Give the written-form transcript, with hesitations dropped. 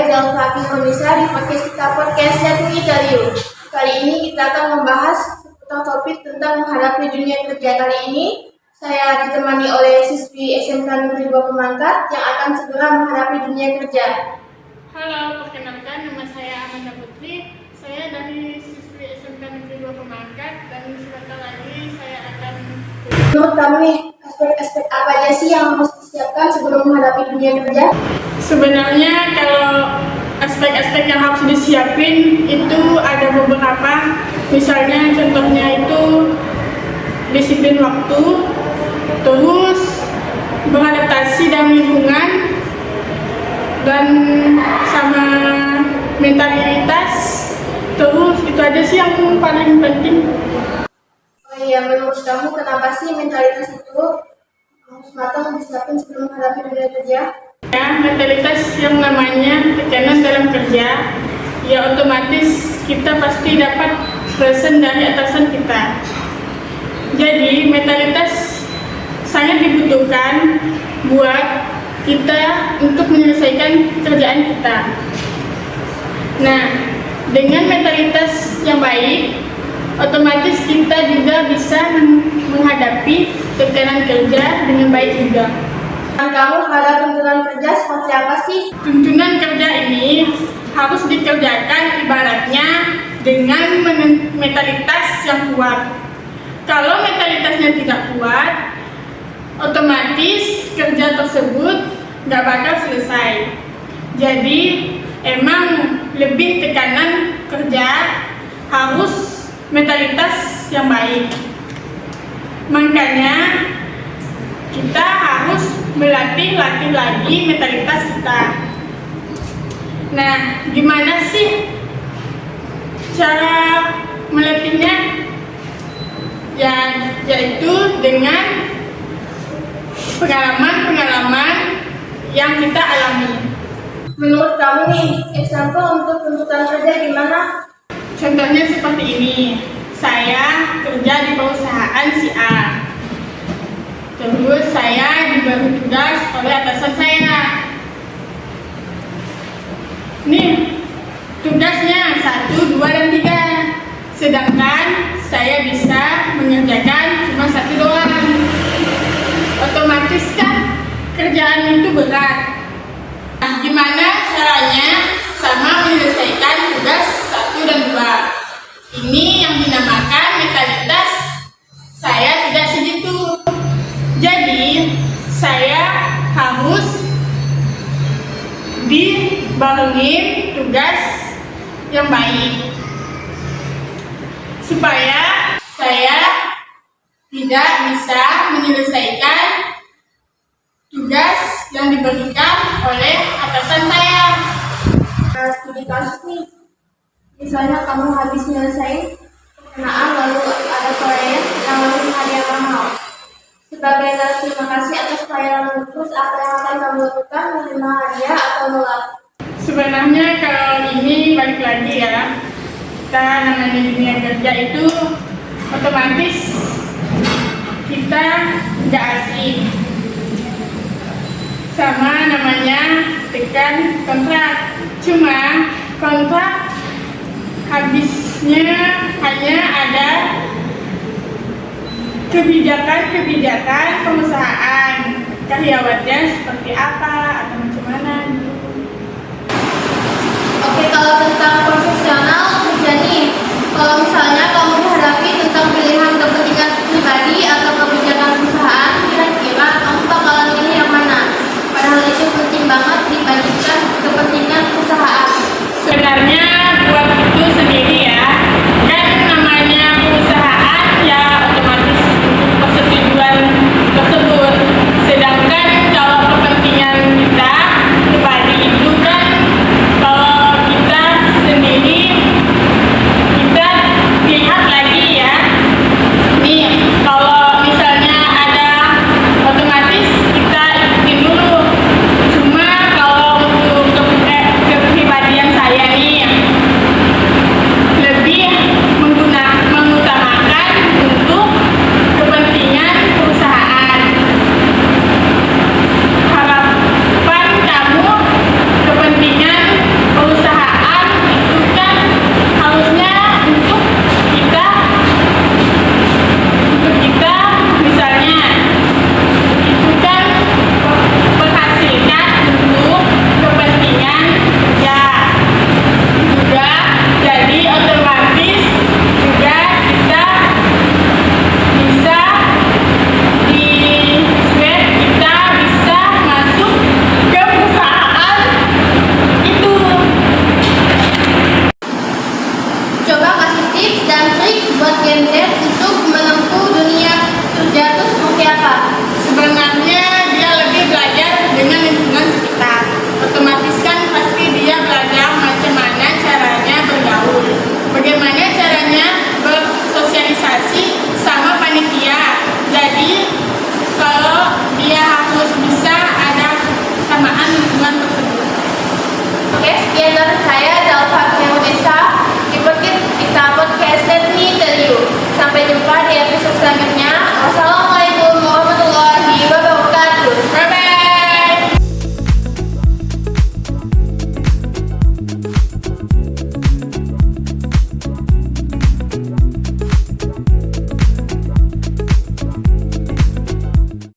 saya Zalfati Honisa di podcast kita podcastnya Twitter. Kali ini kita akan membahas tentang topik tentang menghadapi dunia kerja. Kali ini saya ditemani oleh siswi SMK Negeri 2 Pemangkat yang akan segera menghadapi dunia kerja. Halo, perkenalkan nama saya Amanda Putri. Saya dari siswi SMK Negeri 2 Pemangkat dan sebentar lagi saya akan. Menurut kamu nih, aspek-aspek apa aja sih yang harus disiapkan sebelum menghadapi dunia kerja? Sebenarnya kalau aspek-aspek yang harus disiapin itu ada beberapa. Misalnya contohnya itu disiplin waktu, terus beradaptasi dalam lingkungan, dan sama mentalitas. Terus itu aja sih yang paling penting. Oh iya, menurut kamu kenapa sih mentalitas itu harus matang disiapin sebelum menghadapi dunia kerja? Ya, mentalitas yang namanya tekanan dalam kerja, ya otomatis kita pasti dapat presen dari atasan kita. Jadi mentalitas sangat dibutuhkan buat kita untuk menyelesaikan kerjaan kita. Nah, dengan mentalitas yang baik, otomatis kita juga bisa menghadapi tekanan kerja dengan baik juga. Kamu terhadap tuntunan kerja seperti apa sih? Tuntunan kerja ini harus dikerjakan ibaratnya dengan mentalitas yang kuat. Kalau mentalitasnya tidak kuat, otomatis kerja tersebut nggak bakal selesai. Jadi emang lebih tekanan kerja harus mentalitas yang baik. Makanya kita harus melatih lagi mentalitas kita. Nah, gimana sih cara melatihnya? Yaitu dengan pengalaman-pengalaman yang kita alami. Menurut kamu nih, example untuk tuntutan kerja gimana? Contohnya seperti ini. Saya kerja di perusahaan si A. Terus saya diberi tugas oleh atasan saya. Nih, tugasnya 1, 2, dan 3. Sedangkan saya bisa mengerjakan cuma 1 doang. Otomatis kan kerjaan itu berat. Nah, gimana caranya sama menyelesaikan tugas 1 dan 2? Ini yang dinamakan mentalitas saya tidak segitu. Jadi, saya harus dibarengi tugas yang baik supaya saya tidak bisa menyelesaikan tugas yang diberikan oleh atasan saya. Studi kasus nih, misalnya kamu habis menyelesaikan pengenaan lalu ada proyek yang lalu hadiah mahal. Sebagai terima kasih atas pelayanan lulus, apa yang akan kamu lakukan, menerima hadiah atau menolak? Sebenarnya kalau ini balik lagi ya, kita namanya dunia kerja itu otomatis kita nggak asing sama namanya tekan kontrak. Cuma kontrak habisnya hanya ada kebijakan perusahaan, karyawannya seperti apa atau macam mana gitu. Oke, kalau tentang profesional kerja nih, kalau misalnya kamu dihadapi tentang pilihan kepentingan pribadi atau kebijakan perusahaan, kira-kira kamu bakalan pilih yang mana? Padahal itu penting banget dibandingkan kepentingan perusahaan. Sebenarnya buat itu sendiri ya, kan namanya perusahaan ya otomatis untuk persetujuan tersebut. Sedangkan kalau kepentingan kita let me tell you. Sampai jumpa di episode selanjutnya.